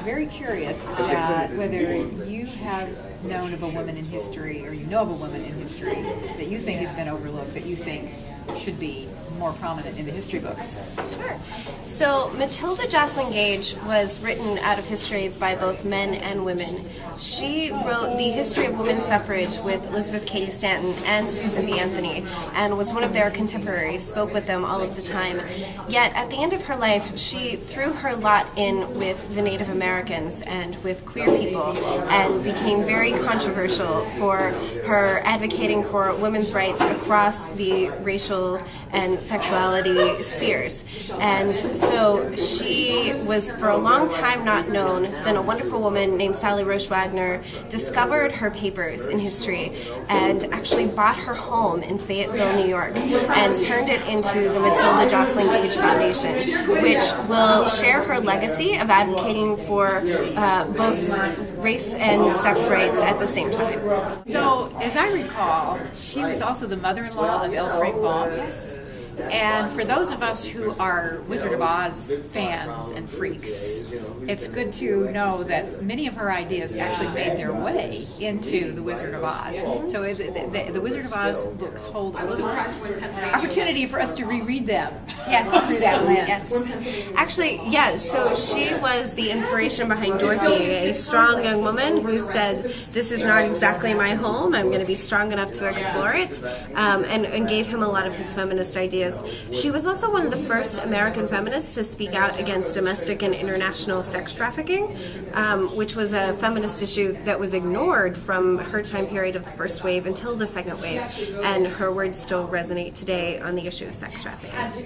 very curious about whether you have known of a woman in history, or you know of a woman in history that you think has been overlooked, that you think should be more prominent in the history books. Sure. So Matilda Joslyn Gage was written out of history by both men and women. She wrote the history of women's suffrage with Elizabeth Cady Stanton and Susan B. Anthony, and was one of their contemporaries, spoke with them all of the time. Yet at the end of her life, she threw her lot in with the Native Americans and with queer people, and became very controversial for her advocating for women's rights across the racial and sexuality spheres. And so she was for a long time not known. Then a wonderful woman named Sally Roche Wagner discovered her papers in history and actually bought her home in Fayetteville, New York, and turned it into the Matilda Joslyn Gage Foundation, which will share her legacy of advocating for both race and sex rights at the same time. So, as I recall, she was also the mother-in-law of L. Frank Baum. Yes. And for those of us who are Wizard of Oz fans and freaks, it's good to know that many of her ideas actually made their way into the Wizard of Oz. So the Wizard of Oz books hold opportunity for us to reread them. Yes. Through that lens. Yes. Actually, yes. So she was the inspiration behind Dorothy, a strong young woman who said, "This is not exactly my home. I'm going to be strong enough to explore it," and gave him a lot of his feminist ideas. She was also one of the first American feminists to speak out against domestic and international sex trafficking, which was a feminist issue that was ignored from her time period of the first wave until the second wave, and her words still resonate today on the issue of sex trafficking.